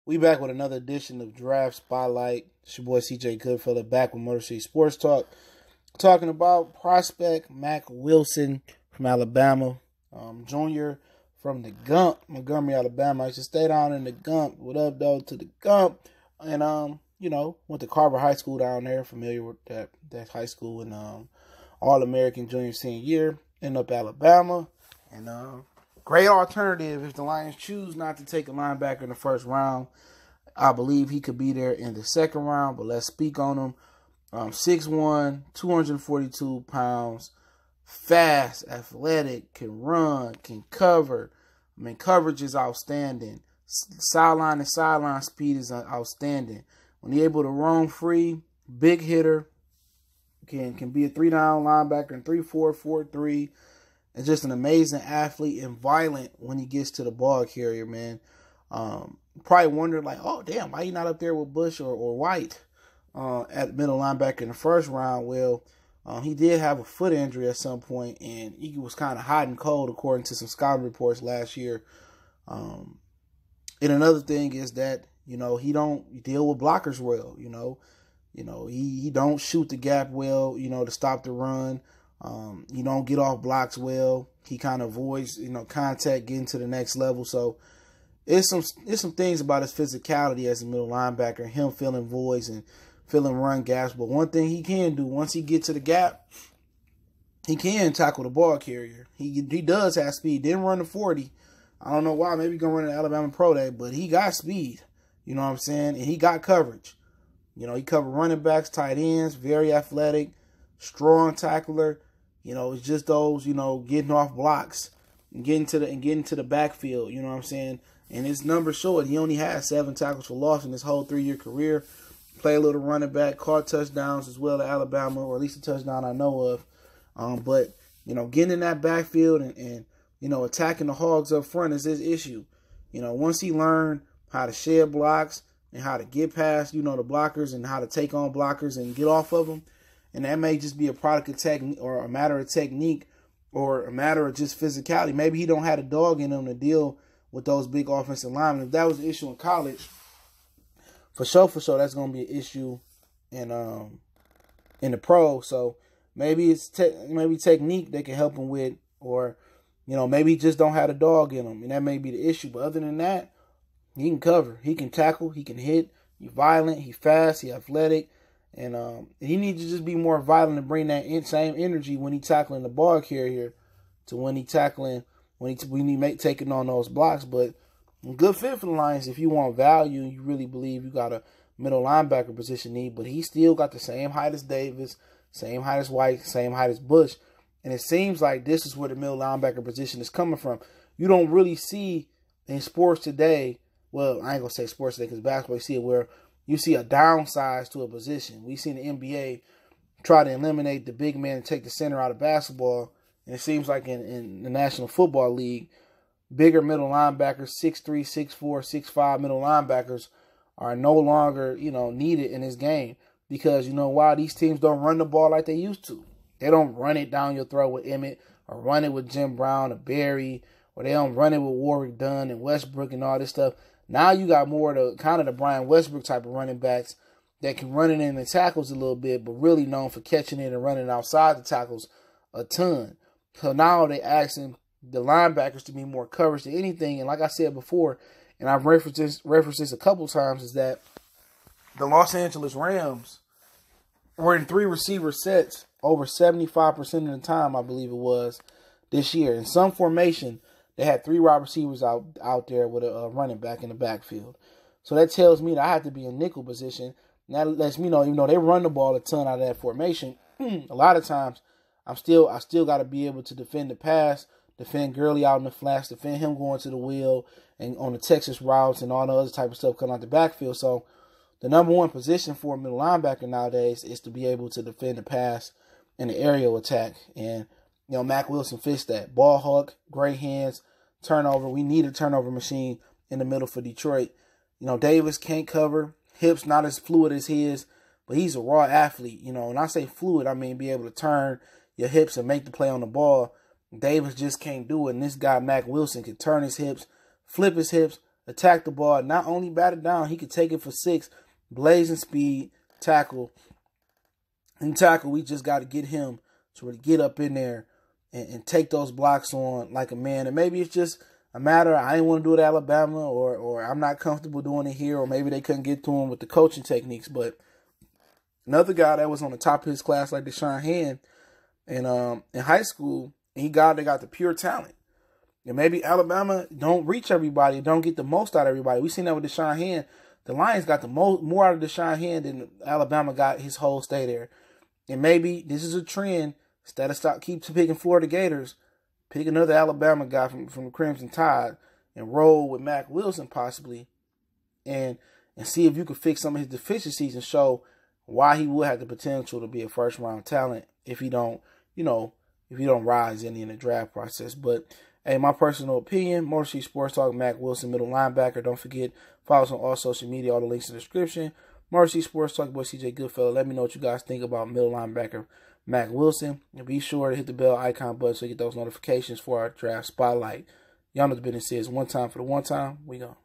We back with another edition of Draft Spotlight. It's your boy CJ Goodfellow back with Motor City Sports Talk. Talking about prospect Mack Wilson from Alabama. Junior from the Gump, Montgomery, Alabama. I used to stay down in the Gump. What up, though, to the Gump? And, went to Carver High School down there. Familiar with that high school. And All-American junior senior year. Ended up Alabama. And great alternative if the Lions choose not to take a linebacker in the first round. I believe he could be there in the second round, but let's speak on him. 6'1", 242 pounds, fast, athletic, can run, can cover. Coverage is outstanding. Sideline to sideline speed is outstanding. When he's able to roam free, big hitter, can be a 3-down linebacker in 3-4, 4-3. And just an amazing athlete and violent when he gets to the ball carrier, man. Probably wondered, like, oh, damn, why he not up there with Bush or White at middle linebacker in the first round? Well, he did have a foot injury at some point, and he was kind of hot and cold, according to some scouting reports last year. And another thing is that, he don't deal with blockers well, he don't shoot the gap well, to stop the run. He don't get off blocks well. He kind of avoids, contact getting to the next level. So it's some things about his physicality as a middle linebacker, him filling voids and filling run gaps. But one thing he can do, once he gets to the gap, he can tackle the ball carrier. He does have speed. Didn't run the 40. I don't know why. Maybe he's going to run an Alabama Pro Day, but he got speed. You know what I'm saying? And he got coverage. He covered running backs, tight ends, very athletic, strong tackler. It's just those, getting off blocks and getting to the backfield, you know what I'm saying? And his numbers show it. He only had 7 tackles for loss in his whole 3-year career. Played a little running back, caught touchdowns as well at Alabama, or at least a touchdown I know of. But, getting in that backfield and attacking the Hogs up front is his issue. Once he learned how to shed blocks and how to get past, the blockers and how to take on blockers and get off of them, and that may just be a product of technique or a matter of technique or a matter of just physicality. Maybe he don't have a dog in him to deal with those big offensive linemen. If that was an issue in college, for sure, that's going to be an issue in the pro. So maybe it's maybe technique they can help him with, or maybe he just don't have a dog in him, and that may be the issue. But other than that, he can cover, he can tackle, he can hit, he's violent, he's fast, he's athletic. And he needs to just be more violent and bring that same energy when he's tackling the ball carrier to when he's tackling, when he taking on those blocks. But a good fit for the Lions if you want value and you really believe you got a middle linebacker position need. But he still got the same height as Davis, same height as White, same height as Bush. And it seems like this is where the middle linebacker position is coming from. You don't really see in sports today, well, I ain't going to say sports today because basketball, you see it where you see a downsize to a position. We've seen the NBA try to eliminate the big man and take the center out of basketball. And it seems like in the National Football League, bigger middle linebackers, 6'3", 6'4", 6'5" middle linebackers are no longer, needed in this game. Because, why? These teams don't run the ball like they used to. They don't run it down your throat with Emmett or run it with Jim Brown or Barry, or they don't run it with Warwick Dunn and Westbrook and all this stuff. Now you got more of the Brian Westbrook type of running backs that can run it in the tackles a little bit, but really known for catching it and running outside the tackles a ton. So now they asking the linebackers to be more coverage than anything. And like I said before, and I've referenced this a couple times, is that the Los Angeles Rams were in 3 receiver sets over 75% of the time, I believe it was, this year. In some formation, they had 3 wide receivers out there with a running back in the backfield. So that tells me that I have to be in nickel position. And that lets me know, even though they run the ball a ton out of that formation, a lot of times I still got to be able to defend the pass, defend Gurley out in the flats, defend him going to the wheel and on the Texas routes and all the other type of stuff coming out the backfield. So the number one position for a middle linebacker nowadays is to be able to defend the pass and the aerial attack. And Mack Wilson fits that. Ball hawk, great hands, turnover. We need a turnover machine in the middle for Detroit. Davis can't cover. Hips not as fluid as his, but he's a raw athlete. When I say fluid, I mean be able to turn your hips and make the play on the ball. Davis just can't do it. And this guy, Mack Wilson, can turn his hips, flip his hips, attack the ball, not only bat it down, he could take it for 6, blazing speed, tackle. And tackle, we just got to get him to really get up in there and take those blocks on like a man. And maybe it's just a matter of I didn't want to do it at Alabama, or I'm not comfortable doing it here, or maybe they couldn't get to him with the coaching techniques. But another guy that was on the top of his class, like Deshaun Hand, in high school, they got the pure talent. And maybe Alabama don't reach everybody, don't get the most out of everybody. We seen that with Deshaun Hand. The Lions got the more out of Deshaun Hand than Alabama got his whole stay there. And maybe this is a trend. Instead of keep picking Florida Gators, pick another Alabama guy from the Crimson Tide and roll with Mack Wilson possibly, and see if you can fix some of his deficiencies and show why he will have the potential to be a first round talent if he don't rise in the draft process. But hey, my personal opinion, Motor City Sports Talk, Mack Wilson, middle linebacker. Don't forget, follow us on all social media, all the links in the description. Motor City Sports Talk, boy CJ Goodfellow. Let me know what you guys think about middle linebacker Mack Wilson. And be sure to hit the bell icon button so you get those notifications for our draft spotlight. Y'all know what the business is. One time for the one time. We go.